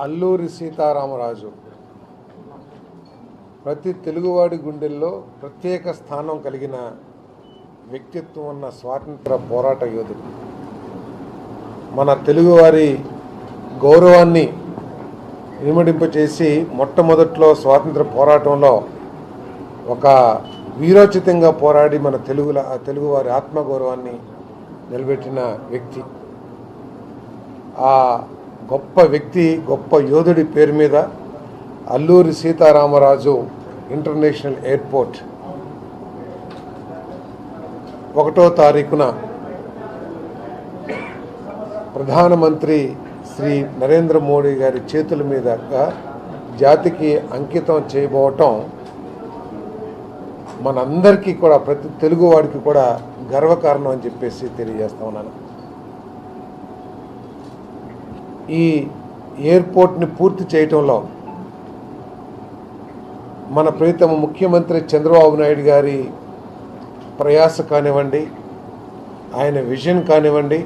అల్లూరి సీతారామరాజు ప్రతి తెలుగువాడి గుండెల్లో ప్రత్యేక స్థానం కలిగిన వ్యక్తిత్వం ఉన్న స్వాతంత్ర పోరాట యోధుడు. మన తెలుగువారి గౌరవాన్ని ఇనుమడింపచేసి మొట్టమొదట్లో స్వాతంత్ర పోరాటంలో ఒక వీరోచితంగా పోరాడి మన తెలుగువారి ఆత్మగౌరవాన్ని నిలబెట్టిన వ్యక్తి. ఆ గొప్ప వ్యక్తి, గొప్ప యోధుడి పేరు మీద అల్లూరి సీతారామరాజు ఇంటర్నేషనల్ ఎయిర్పోర్ట్ 1వ తారీఖున ప్రధానమంత్రి శ్రీ నరేంద్ర మోడీ గారి చేతుల మీదుగా జాతికి అంకితం చేయబోవటం మనందరికీ కూడా, ప్రతి తెలుగువాడికి కూడా గర్వకారణం అని చెప్పేసి తెలియజేస్తా ఉన్నాను. ఈ ఎయిర్పోర్ట్ని పూర్తి చేయటంలో మన ప్రియతమ ముఖ్యమంత్రి చంద్రబాబు నాయుడు గారి ప్రయాస కానివ్వండి, ఆయన విజన్ కానివ్వండి,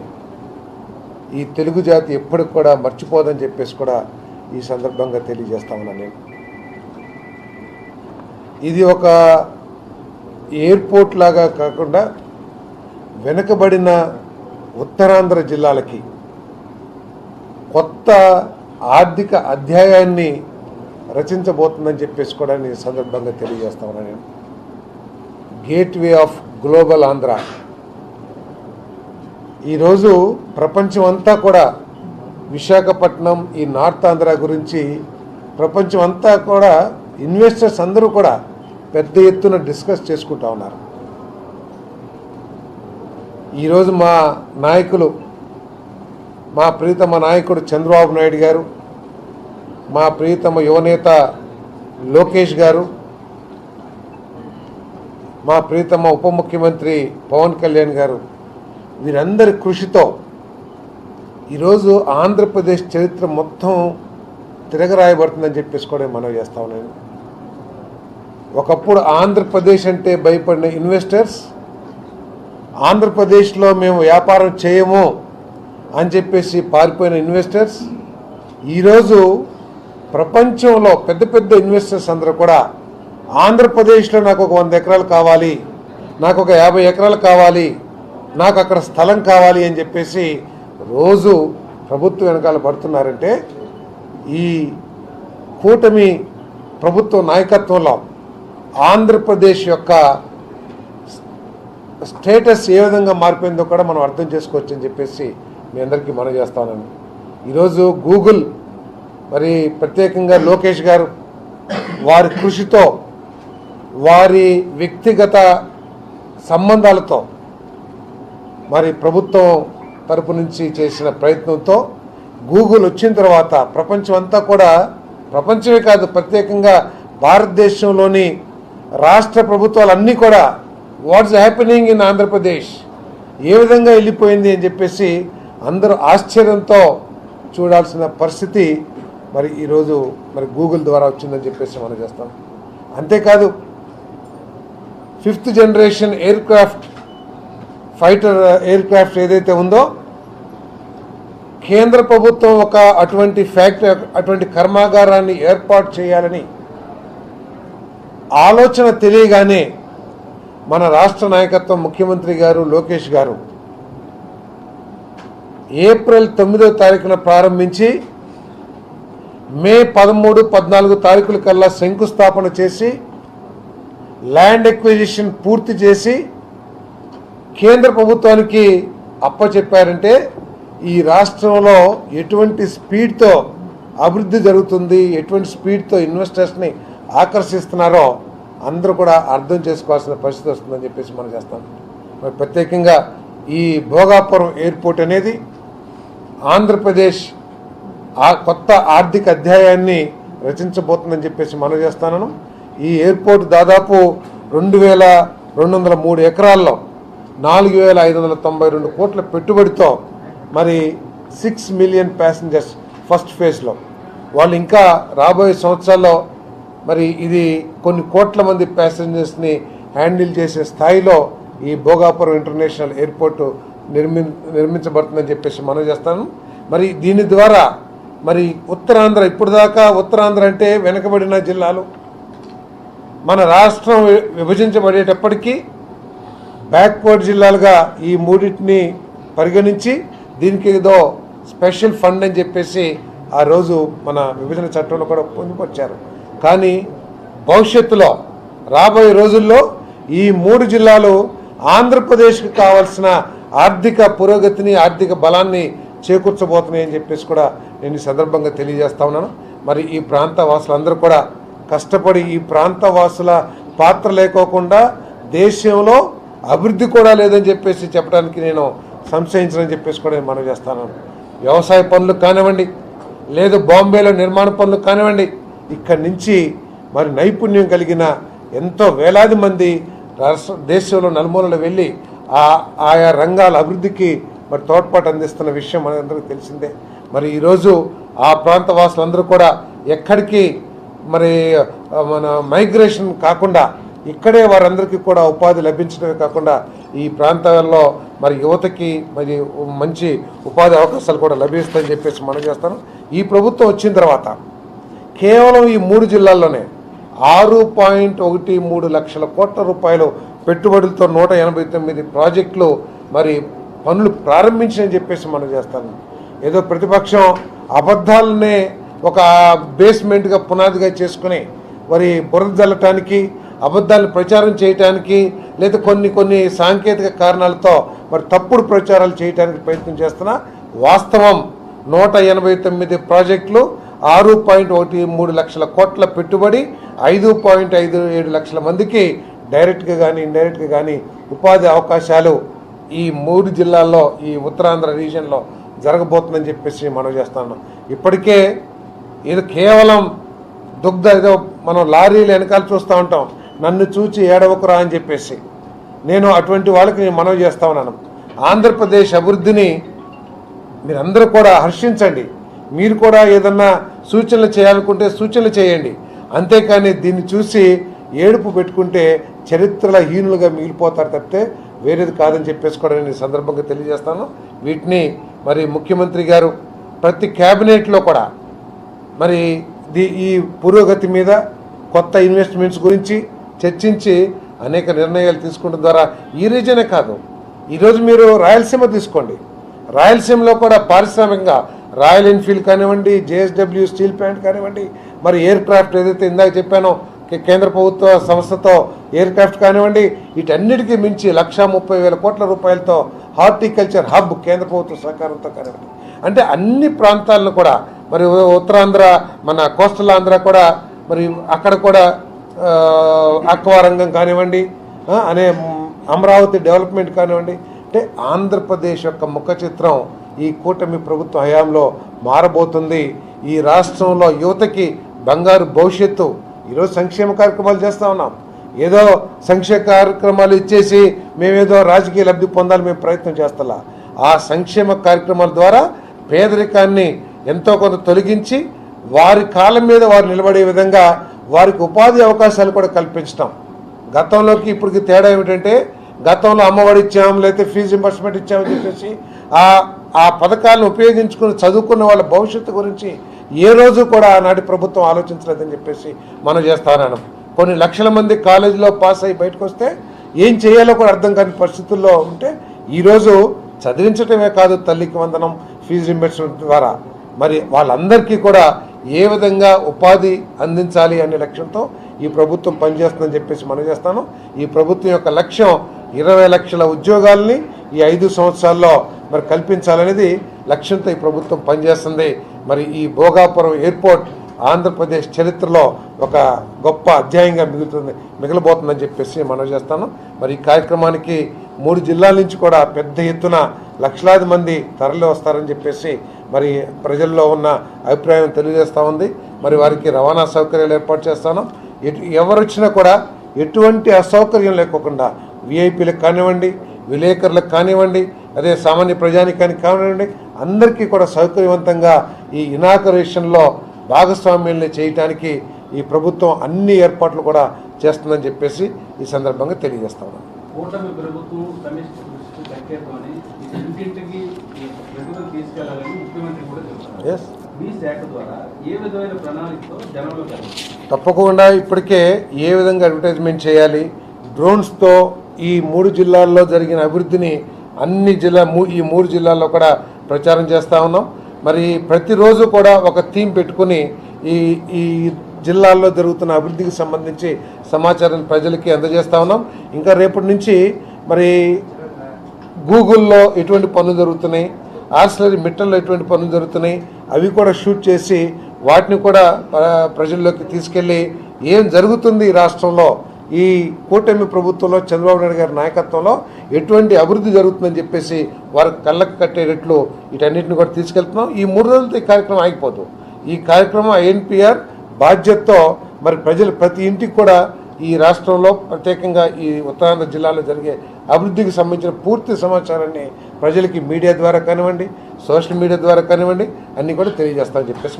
ఈ తెలుగు జాతి ఎప్పటికి కూడా మర్చిపోదని చెప్పేసి కూడా ఈ సందర్భంగా తెలియజేస్తా ఉన్నాను. నేను ఇది ఒక ఎయిర్పోర్ట్ లాగా కాకుండా వెనుకబడిన ఉత్తరాంధ్ర జిల్లాలకి కొత్త ఆర్థిక అధ్యాయాన్ని రచించబోతుందని చెప్పేసి కూడా నేను సందర్భంగా తెలియజేస్తా ఉన్నాను. నేను గేట్వే ఆఫ్ గ్లోబల్ ఆంధ్ర. ఈరోజు ప్రపంచం అంతా కూడా విశాఖపట్నం, ఈ నార్త్ ఆంధ్ర గురించి ప్రపంచం అంతా కూడా ఇన్వెస్టర్స్ అందరూ కూడా పెద్ద ఎత్తున డిస్కస్ చేసుకుంటా ఉన్నారు. ఈరోజు మా నాయకులు, మా ప్రియతమ నాయకుడు చంద్రబాబు నాయుడు గారు, మా ప్రియతమ యువనేత లోకేష్ గారు, మా ప్రియతమ ఉప ముఖ్యమంత్రి పవన్ కళ్యాణ్ గారు, వీరందరి కృషితో ఈరోజు ఆంధ్రప్రదేశ్ చరిత్ర మొత్తం తిరగరాయబడుతుందని చెప్పేసి కూడా మనం చేస్తా ఉన్నాను. ఒకప్పుడు ఆంధ్రప్రదేశ్ అంటే భయపడిన ఇన్వెస్టర్స్, ఆంధ్రప్రదేశ్లో మేము వ్యాపారం చేయము అని చెప్పేసి పారిపోయిన ఇన్వెస్టర్స్, ఈరోజు ప్రపంచంలో పెద్ద పెద్ద ఇన్వెస్టర్స్ అందరూ కూడా ఆంధ్రప్రదేశ్లో నాకు ఒక 100 ఎకరాలు కావాలి, నాకు ఒక 50 ఎకరాలు కావాలి, నాకు అక్కడ స్థలం కావాలి అని చెప్పేసి రోజు ప్రభుత్వం వెనకాల పడుతున్నారంటే ఈ కూటమి ప్రభుత్వ నాయకత్వంలో ఆంధ్రప్రదేశ్ యొక్క స్టేటస్ ఏ విధంగా మారిపోయిందో కూడా మనం అర్థం చేసుకోవచ్చు అని చెప్పేసి మీ అందరికీ మనం చేస్తాను. ఈరోజు గూగుల్, మరి ప్రత్యేకంగా లోకేష్ గారు వారి కృషితో, వారి వ్యక్తిగత సంబంధాలతో, మరి ప్రభుత్వం తరపు నుంచి చేసిన ప్రయత్నంతో గూగుల్ వచ్చిన తర్వాత ప్రపంచం అంతా కూడా, ప్రపంచమే కాదు ప్రత్యేకంగా భారతదేశంలోని రాష్ట్ర ప్రభుత్వాలన్నీ కూడా వాట్స్ హ్యాపెనింగ్ ఇన్ ఆంధ్రప్రదేశ్, ఏ విధంగా వెళ్ళిపోయింది అని చెప్పేసి అందరూ ఆశ్చర్యంతో చూడాల్సిన పరిస్థితి మరి ఈరోజు మరి గూగుల్ ద్వారా వచ్చిందని చెప్పేసి మనం చేస్తాం. అంతేకాదు 5th generation fighter air craft ఏదైతే ఉందో, కేంద్ర ప్రభుత్వం ఒక అటువంటి కర్మాగారాన్ని ఏర్పాటు చేయాలని ఆలోచన తెలియగానే మన రాష్ట్ర నాయకత్వం, ముఖ్యమంత్రి గారు లోకేష్ గారు ఏప్రిల్ 9వ తారీఖున ప్రారంభించి మే 13, 14 తారీఖుల కల్లా శంకుస్థాపన చేసి ల్యాండ్ ఎక్విజిషన్ పూర్తి చేసి కేంద్ర ప్రభుత్వానికి అప్పచెప్పారంటే ఈ రాష్ట్రంలో ఎటువంటి స్పీడ్తో అభివృద్ధి జరుగుతుంది, ఎటువంటి స్పీడ్తో ఇన్వెస్టర్స్ని ఆకర్షిస్తున్నారో అందరూ కూడా అర్థం చేసుకోవాల్సిన పరిస్థితి వస్తుందని చెప్పేసి మనం చేస్తాం. మరి ప్రత్యేకంగా ఈ భోగాపురం ఎయిర్పోర్ట్ అనేది ఆంధ్రప్రదేశ్ ఆ కొత్త ఆర్థిక అధ్యాయాన్ని రచించబోతుందని చెప్పేసి మనం చేస్తాను. ఈ ఎయిర్పోర్ట్ దాదాపు 2203 ఎకరాల్లో 4592 కోట్ల పెట్టుబడితో మరి 6 మిలియన్ ప్యాసింజర్స్ ఫస్ట్ ఫేజ్లో, వాళ్ళు ఇంకా రాబోయే సంవత్సరాల్లో మరి ఇది కొన్ని కోట్ల మంది ప్యాసింజర్స్ని హ్యాండిల్ చేసే స్థాయిలో ఈ భోగాపురం ఇంటర్నేషనల్ ఎయిర్పోర్టు నిర్మించబడుతుందని చెప్పేసి మనం చేస్తాను. మరి దీని ద్వారా మరి ఉత్తరాంధ్ర, ఇప్పుడు దాకా ఉత్తరాంధ్ర అంటే వెనుకబడిన జిల్లాలు, మన రాష్ట్రం విభజించబడేటప్పటికీ బ్యాక్వర్డ్ జిల్లాలుగా ఈ మూడింటిని పరిగణించి దీనికి ఏదో స్పెషల్ ఫండ్ అని చెప్పేసి ఆ రోజు మన విభజన చట్టంలో కూడా పొందుపరిచారు. కానీ భవిష్యత్తులో రాబోయే రోజుల్లో ఈ 3 జిల్లాలు ఆంధ్రప్రదేశ్కి కావాల్సిన ఆర్థిక పురోగతిని, ఆర్థిక బలాన్ని చేకూర్చబోతున్నాయి అని చెప్పేసి కూడా నేను ఈ సందర్భంగా తెలియజేస్తా ఉన్నాను. మరి ఈ ప్రాంత వాసులందరూ కూడా కష్టపడి, ఈ ప్రాంత వాసుల పాత్ర లేకోకుండా దేశంలో అభివృద్ధి కూడా లేదని చెప్పేసి చెప్పడానికి నేను సంశయించనని చెప్పేసి కూడా నేను మనవి చేస్తాను. వ్యవసాయ పనులు కానివ్వండి, లేదు బాంబేలో నిర్మాణ పనులు కానివ్వండి, ఇక్కడి నుంచి మరి నైపుణ్యం కలిగిన ఎంతో వేలాది మంది దేశంలో నలుమూలలో వెళ్ళి ఆయా రంగాల అభివృద్ధికి మరి తోడ్పాటు అందిస్తున్న విషయం మనందరికీ తెలిసిందే. మరి ఈరోజు ఆ ప్రాంత వాసులందరూ కూడా ఎక్కడికి మరి మన మైగ్రేషన్ కాకుండా ఇక్కడే వారందరికీ కూడా ఉపాధి లభించడమే కాకుండా ఈ ప్రాంతాల్లో మరి యువతకి మరి మంచి ఉపాధి అవకాశాలు కూడా లభిస్తాయని చెప్పేసి మనం చేస్తాను. ఈ ప్రభుత్వం వచ్చిన తర్వాత కేవలం ఈ 3 జిల్లాల్లోనే 6.13 లక్షల కోట్ల రూపాయలు పెట్టుబడులతో 189 ప్రాజెక్టులు మరి పనులు ప్రారంభించని చెప్పేసి మనం చేస్తాను. ఏదో ప్రతిపక్షం అబద్ధాలనే ఒక బేస్మెంట్గా పునాదిగా చేసుకుని మరి బురద జల్లటానికి, అబద్ధాలను ప్రచారం చేయటానికి, లేదా కొన్ని సాంకేతిక కారణాలతో మరి తప్పుడు ప్రచారాలు చేయడానికి ప్రయత్నం చేస్తున్నా వాస్తవం 189 ప్రాజెక్టులు, 6.13 లక్షల కోట్ల పెట్టుబడి, 5.57 లక్షల మందికి డైరెక్ట్గా కానీ ఇండైరెక్ట్గా కానీ ఉపాధి అవకాశాలు ఈ 3 జిల్లాల్లో, ఈ ఉత్తరాంధ్ర రీజియన్లో జరగబోతుందని చెప్పేసి మనం చేస్తాను. ఇప్పటికే ఇది కేవలం ఏదో మనం లారీలు వెనకాల చూస్తూ ఉంటాం, నన్ను చూచి ఏడవకురా అని చెప్పేసి. నేను అటువంటి వాళ్ళకి నేను మనవి చేస్తా ఉన్నాను. ఆంధ్రప్రదేశ్ అభివృద్ధిని మీరందరూ కూడా హర్షించండి. మీరు కూడా ఏదన్నా సూచనలు చేయాలనుకుంటే సూచనలు చేయండి. అంతేకాని దీన్ని చూసి ఏడుపు పెట్టుకుంటే చరిత్రల హీనులుగా మిగిలిపోతారు తప్పితే వేరేది కాదని చెప్పేసి కూడా నేను ఈ సందర్భంగా తెలియజేస్తాను. వీటిని మరి ముఖ్యమంత్రి గారు ప్రతి క్యాబినెట్లో కూడా మరి ఈ పురోగతి మీద, కొత్త ఇన్వెస్ట్మెంట్స్ గురించి చర్చించి అనేక నిర్ణయాలు తీసుకోవడం ద్వారా ఈ రీజనే కాదు, ఈరోజు మీరు రాయలసీమ తీసుకోండి. రాయలసీమలో కూడా పారిశ్రామికంగా రాయల్ ఎన్ఫీల్డ్ కానివ్వండి, జేఎస్డబ్ల్యూ స్టీల్ ప్లాంట్ కానివ్వండి, మరి ఎయిర్ క్రాఫ్ట్ ఏదైతే ఇందాక చెప్పానో కేంద్ర ప్రభుత్వ సంస్థతో ఎయిర్ క్రాఫ్ట్ కానివ్వండి, వీటన్నిటికీ మించి 1,30,000 కోట్ల రూపాయలతో హార్టికల్చర్ హబ్ కేంద్ర ప్రభుత్వ సహకారంతో కానివ్వండి. అంటే అన్ని ప్రాంతాలను కూడా మరి ఉత్తరాంధ్ర, మన కోస్టల్ ఆంధ్ర కూడా మరి అక్కడ కూడా అక్వా రంగం కానివ్వండి, అనే అమరావతి డెవలప్మెంట్ కానివ్వండి. అంటే ఆంధ్రప్రదేశ్ యొక్క ముఖ చిత్రం ఈ కూటమి ప్రభుత్వ హయాంలో మారబోతుంది. ఈ రాష్ట్రంలో యువతకి బంగారు భవిష్యత్తు. ఈరోజు సంక్షేమ కార్యక్రమాలు చేస్తూ ఉన్నాం. ఏదో సంక్షేమ కార్యక్రమాలు ఇచ్చేసి మేమేదో రాజకీయ లబ్ధి పొందాలి మేము ప్రయత్నం చేస్తలా. ఆ సంక్షేమ కార్యక్రమాల ద్వారా పేదరికాన్ని ఎంతో కొంత తొలగించి వారి కాళ్ళ మీద వారు నిలబడే విధంగా వారికి ఉపాధి అవకాశాలు కూడా కల్పించడం. గతంలోకి ఇప్పటికి తేడా ఏమిటంటే, గతంలో అమ్మఒడి ఇచ్చాం, లేకపోతే ఫీజు రింబర్స్మెంట్ ఇచ్చామని చెప్పేసి ఆ పథకాలను ఉపయోగించుకుని చదువుకున్న వాళ్ళ భవిష్యత్తు గురించి ఏ రోజు కూడా ఆనాటి ప్రభుత్వం ఆలోచించలేదని చెప్పేసి మనం చేస్తాను. కొన్ని లక్షల మంది కాలేజీలో పాస్ అయ్యి బయటకు వస్తే ఏం చేయాలో కూడా అర్థం కాని పరిస్థితుల్లో ఉంటే ఈరోజు చదివించటమే కాదు, తల్లికి వందనం, ఫీజు రింబర్స్మెంట్ ద్వారా మరి వాళ్ళందరికీ కూడా ఏ విధంగా ఉపాధి అందించాలి అనే లక్ష్యంతో ఈ ప్రభుత్వం పనిచేస్తుందని చెప్పేసి మనం చేస్తాను. ఈ ప్రభుత్వం యొక్క లక్ష్యం 20 లక్షల ఉద్యోగాలని ఈ 5 సంవత్సరాల్లో మరి కల్పించాలనేది లక్ష్యంతో ఈ ప్రభుత్వం పనిచేస్తుంది. మరి ఈ భోగాపురం ఎయిర్పోర్ట్ ఆంధ్రప్రదేశ్ చరిత్రలో ఒక గొప్ప అధ్యాయంగా మిగలబోతుందని చెప్పేసి మనం చేస్తాను. మరి ఈ కార్యక్రమానికి 3 జిల్లాల నుంచి కూడా పెద్ద ఎత్తున లక్షలాది మంది తరలి వస్తారని చెప్పేసి మరి ప్రజల్లో ఉన్న అభిప్రాయం తెలియజేస్తూ ఉంది. మరి వారికి రవాణా సౌకర్యాలు ఏర్పాటు చేస్తాను. ఎవరు వచ్చినా కూడా ఎటువంటి అసౌకర్యం లేకోకుండా విఐపీలకు కానివ్వండి, విలేకరులకు కానివ్వండి, అదే సామాన్య ప్రజానికానికి కానివ్వండి, అందరికీ కూడా సౌకర్యవంతంగా ఈ ఇనాగరేషన్లో భాగస్వామ్యాన్ని చేయడానికి ఈ ప్రభుత్వం అన్ని ఏర్పాట్లు కూడా చేస్తుందని చెప్పేసి ఈ సందర్భంగా తెలియజేస్తా ఉన్నాను. కూటమి ప్రభుత్వం సమిష్టి కృషికి సంకేతమని ఇంటింటికి తీసుకెళ్లాలని ముఖ్యమంత్రి కూడా చెప్తున్నారు. మీ శాఖ ద్వారా ఏ విధమైన ప్రణాళికతో జనంలో కలుగుతుంది? తప్పకుండా ఇప్పటికే ఏ విధంగా అడ్వర్టైజ్మెంట్ చేయాలి, డ్రోన్స్తో ఈ 3 జిల్లాల్లో జరిగిన అభివృద్ధిని ఈ 3 జిల్లాల్లో కూడా ప్రచారం చేస్తూ ఉన్నాం. మరి ప్రతిరోజు కూడా ఒక థీమ్ పెట్టుకుని ఈ జిల్లాల్లో జరుగుతున్న అభివృద్ధికి సంబంధించి సమాచారాన్ని ప్రజలకి అందజేస్తూ ఉన్నాం. ఇంకా రేపటి నుంచి మరి గూగుల్లో ఎటువంటి పనులు జరుగుతున్నాయి, ఆర్సిలరీ మిట్టల్లో ఎటువంటి పనులు జరుగుతున్నాయి అవి కూడా షూట్ చేసి వాటిని కూడా ప్రజల్లోకి తీసుకెళ్ళి ఏం జరుగుతుంది ఈ రాష్ట్రంలో, ఈ కూటమి ప్రభుత్వంలో చంద్రబాబు నాయుడు గారి నాయకత్వంలో ఎటువంటి అభివృద్ధి జరుగుతుందని చెప్పేసి వారికి కళ్ళకు కట్టేటట్లు వీటన్నిటిని కూడా తీసుకెళ్తున్నాం. ఈ 3 రోజులతో ఈ కార్యక్రమం ఆగిపోదు. ఈ కార్యక్రమం ఐఎన్పిఆర్ బాధ్యతతో మరి ప్రజలు ప్రతి ఇంటికి కూడా ఈ రాష్ట్రంలో ప్రత్యేకంగా ఈ ఉత్తరాంధ్ర జిల్లాలో జరిగే అభివృద్ధికి సంబంధించిన పూర్తి సమాచారాన్ని ప్రజలకి మీడియా ద్వారా కానివ్వండి, సోషల్ మీడియా ద్వారా కానివ్వండి అన్నీ కూడా తెలియజేస్తామని చెప్పేసి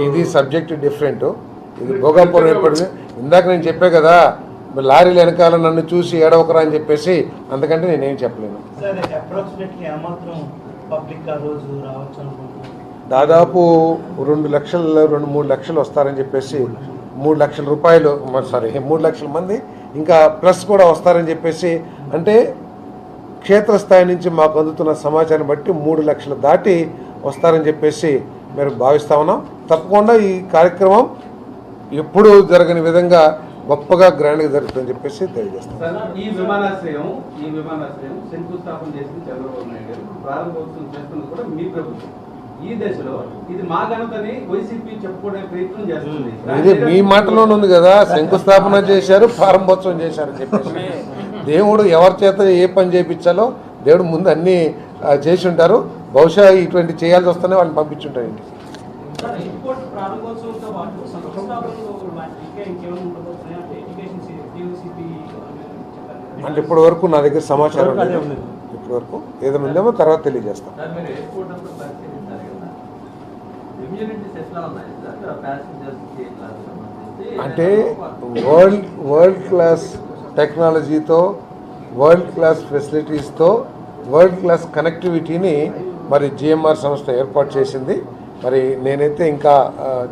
ఇది సబ్జెక్ట్ డిఫరెంట్. ఇది భోగాపురం ఏర్పడింది. ఇందాక నేను చెప్పే కదా లారీలు వెనకాల నన్ను చూసి ఏడవకరా అని చెప్పేసి, అంతకంటే నేనేం చెప్పలేను. దాదాపు 2-3 లక్షలు వస్తారని చెప్పేసి, 3 లక్షల రూపాయలు 3 లక్షల మంది ఇంకా ప్లస్ కూడా వస్తారని చెప్పేసి, అంటే క్షేత్రస్థాయి నుంచి మాకు అందుతున్న సమాచారం బట్టి 3 లక్షలు దాటి వస్తారని చెప్పేసి మేము భావిస్తా ఉన్నాం. తప్పకుండా ఈ కార్యక్రమం ఎప్పుడూ జరగని విధంగా గొప్పగా గ్రాండ్గా జరుగుతుందని చెప్పేసి తెలియజేస్తాం. ఈ విమానాశ్రయం శంకుస్థాపన చేసింది చంద్రబాబు నాయుడు గారు, ప్రారంభోత్సవం చేస్తున్నది కూడా మీ ప్రభుత్వం. ఈ దశలో ఇది మా ఘనతని వైసీపీ చెప్పుకునే ప్రయత్నం చేస్తుంది. ఇది మీ మాటలోనే ఉంది కదా, శంకుస్థాపన చేశారు, ప్రారంభోత్సవం చేశారని చెప్పేసి. దేవుడు ఎవరి చేత ఏ పని చేయించాలో దేవుడు ముందు అన్నీ చేసి ఉంటారు. బహుశా ఇటువంటి చేయాల్సి వస్తేనే వాళ్ళని పంపించుంటారు ఇంటికి. అంటే ఇప్పటి వరకు నా దగ్గర సమాచారం లేదు. ఇప్పటి వరకు ఏదైనా ఉందేమో తర్వాత తెలియజేస్తాం. అంటే వరల్డ్ క్లాస్ టెక్నాలజీతో, వరల్డ్ క్లాస్ ఫెసిలిటీస్తో, వరల్డ్ క్లాస్ కనెక్టివిటీని మరి జిఎంఆర్ సంస్థ ఏర్పాటు చేసింది. మరి నేనైతే ఇంకా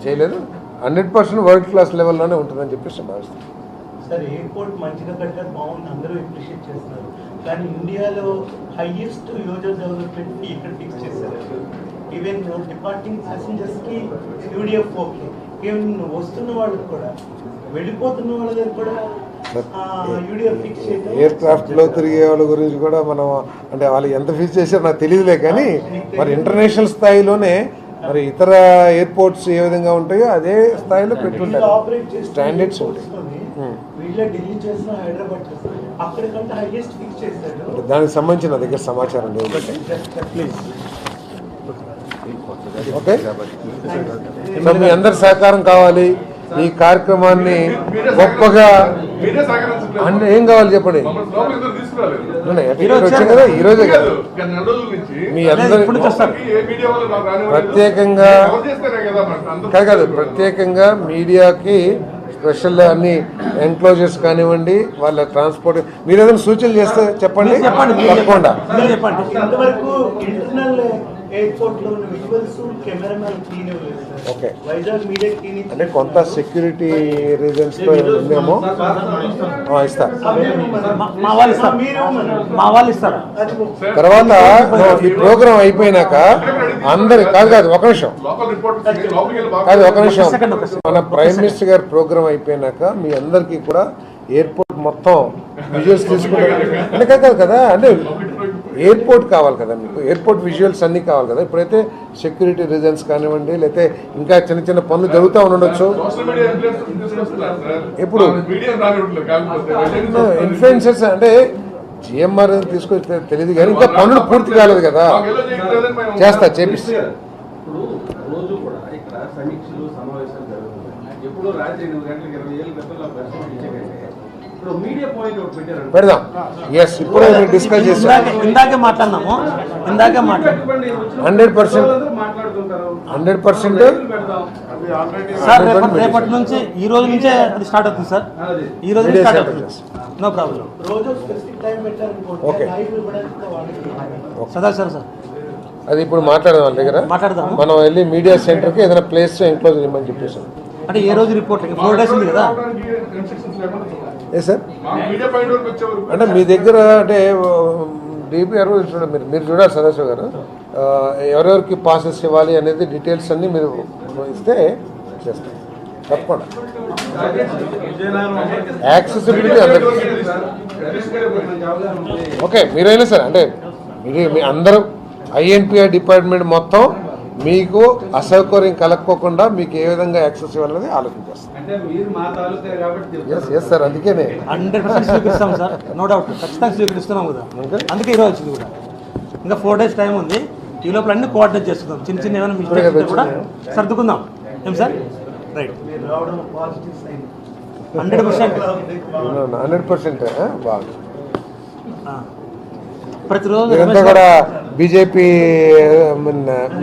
చేయలేదు. 100% వరల్డ్ క్లాస్ లెవెల్లోనే ఉంటుందని చెప్పేసి భావిస్తాను. సార్, ఎయిర్పోర్ట్ మంచిగా కట్టారు, బాగుంది, అందరూ అప్రిషియేట్ చేస్తున్నారు. కానీ ఇండియాలో హైయెస్ట్ యూజర్ డెవలప్మెంట్ ఇక్కడ ఫిక్స్ చేశారు. ఈవెన్ డిపార్టింగ్ ప్యాసింజర్స్కి యూడిఎఫ్ ఓకే, ఈవెన్ వస్తున్న వాళ్ళకి కూడా, వెళ్ళిపోతున్న వాళ్ళ దగ్గర కూడా యూడిఎఫ్ ఫిక్స్ చేయడం. ఎయిర్క్రాఫ్ట్లో తిరిగే వాళ్ళ గురించి కూడా మనం అంటే వాళ్ళు ఎంత ఫిక్స్ చేశారో నాకు తెలియదులే, కానీ మరి ఇంటర్నేషనల్ స్థాయిలోనే మరి ఇతర ఎయిర్పోర్ట్స్ ఏ విధంగా ఉంటాయో అదే స్థాయిలో పెట్టుంటారు, స్టాండర్డ్స్ ఉంటాయి. దానికి సంబంధించి నా దగ్గర సమాచారం లేదు. ఓకే, సో మీ అందరి సహకారం కావాలి ఈ కార్యక్రమాన్ని గొప్పగా. అంటే ఏం కావాలి చెప్పండి. వచ్చాం కదా ఈరోజే కదా, మీ అందరి ప్రత్యేకంగా కాదు, ప్రత్యేకంగా మీడియాకి స్పెషల్ అన్ని ఎన్క్లోజర్స్ కానివ్వండి, వాళ్ళ ట్రాన్స్పోర్ట్ మీరు ఏదైనా సూచనలు చేస్తే చెప్పండి. తప్పకుండా ఓకే. అంటే కొంత సెక్యూరిటీ రీజన్స్తో ఉందేమో, ఇస్తారు. తర్వాత ఈ ప్రోగ్రాం అయిపోయినాక అందరి కాదు ఒక నిమిషం మన ప్రైమ్ మినిస్టర్ గారి ప్రోగ్రాం అయిపోయినాక మీ అందరికీ కూడా ఎయిర్పోర్ట్ మొత్తం విజువల్స్ తీసుకుంటారు. అంటే కాదు కదా, అంటే ఎయిర్పోర్ట్ కావాలి కదా మీకు, ఎయిర్పోర్ట్ విజువల్స్ అన్నీ కావాలి కదా. ఇప్పుడైతే సెక్యూరిటీ రీజన్స్ కానివ్వండి, లేకపోతే ఇంకా చిన్న చిన్న పనులు జరుగుతూ ఉండొచ్చు. ఇప్పుడు ఇన్ఫ్లుయెన్సర్స్ అంటే జిఎంఆర్ తీసుకొచ్చి తెలియదు, కానీ ఇంకా పనులు పూర్తి కాలేదు కదా, చేస్తా చేపిస్తా. ఇప్పుడు రోజు కూడా ఇక్కడ సమీక్షలు సమావేశాలు జరుగుతున్నాయి. ఎప్పుడు రాత్రి 8 గంటలకు 20 ఏళ్ళ క్రితం పెడదాం. ఎస్, ఇప్పుడు డిస్కస్ చేస్తాం. ఇందాకే మాట్లాడినాము. 100% సార్ రేపటి నుంచి ఈ రోజు నుంచే అది స్టార్ట్ అవుతుంది సార్. ఈ రోజు స్టార్ట్ అవుతుంది. No problem. రోజు స్పెసిఫిక్ టైం పెట్టారనుకోండి, Okay. లైవ్ ఇవ్వడానికి కూడా వాళ్ళకి సదా సార్ అది ఇప్పుడు మాట్లాడదాం వాళ్ళ దగ్గర. మాట్లాడదాము. మనం వెళ్ళి మీడియా సెంటర్కి ఏదైనా ప్లేస్ ఎంక్లోజ్ చేయమని చెప్పేసాం. అంటే ఏ రోజు రిపోర్ట్ 4 days ఉంది కదా. ఏ సార్ అంటే మీ దగ్గర అంటే డిపిఆర్ మీరు చూడాలి సదాశివ గారు, ఎవరెవరికి పాసెస్ ఇవ్వాలి అనేది డీటెయిల్స్ అన్నీ మీరు ఇస్తే చేస్తాం తప్పకుండా. యాక్సెసిబిలిటీ అందరికీ ఓకే. మీరైనా సరే అంటే మీ అందరూ ఐఎన్పిఆర్ డిపార్ట్మెంట్ మొత్తం మీకు అసౌకర్యం కలక్కోకుండా మీకు ఏ విధంగా యాక్సెస్ ఇవ్వాలనేది ఆలోచించేస్తాం. అంటే మీరు మా తాలూకా కాబట్టి ఎస్ సార్, అందుకేనే 100% స్వీకరిస్తాం సార్, నో డౌట్. ఖచ్చితంగా స్వీకరిస్తున్నాం కదా, అందుకే ఈరోజు వచ్చింది కూడా. ఇంకా 4 days టైం ఉంది, ఈ లోపల అన్ని కోఆర్డినేట్ చేసుకుందాం. చిన్న చిన్న ఏమైనా మిస్టేక్స్ ఉంటే కూడా సర్దుకుందాం. ఏం సార్? రైట్, మీరు రావడం పాజిటివ్ సైన్. 100%. 100% బాగా. ప్రతిరోజు మీరంతా కూడా బీజేపీ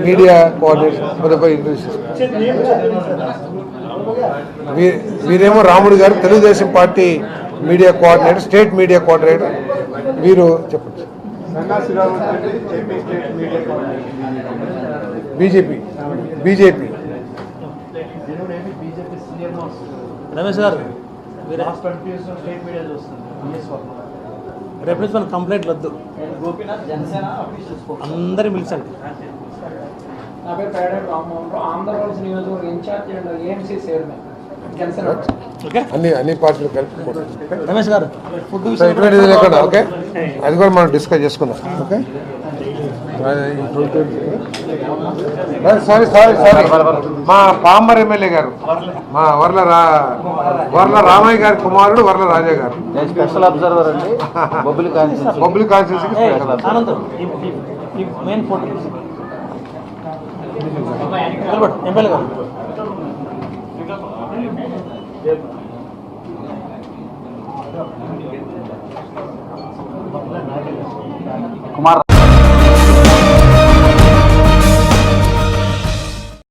మీడియా కోఆర్డినేషన్ వీరేమో రాముడు గారు Telugu Desam party media coordinator, state media coordinator. వీరు చెప్పండి. బీజేపీ రమేష్ గారు రేపు నుంచి మన కంప్లైంట్లు వద్దు, అందరినీ పిలిచండి. నా పేరు పేడే రామ్మోహన్ రావు, ఆంధ్రప్రదేశ్ నియోజకవర్గ incharge and AMC chairman Janasena. Okay, అన్ని పార్టీలు కలిపి రమేష్ గారు ఫుడ్ ఎటువంటిది లేకుండా ఓకే, అది కూడా మనం డిస్కస్ చేసుకుందాం. ఓకే, సారీ మా పామర్ ఎమ్మెల్యే గారు, మా వర్ల రామయ్య గారి కుమారుడు వర్ల రాజా గారు, స్పెషల్ అబ్జర్వర్ అండి. బొబ్బిలి కాన్స్టిట్యూన్సీకి ఆనందం ఈ మెయిన్ ఫోటో ఎమ్మెల్యే గారు. కుమార్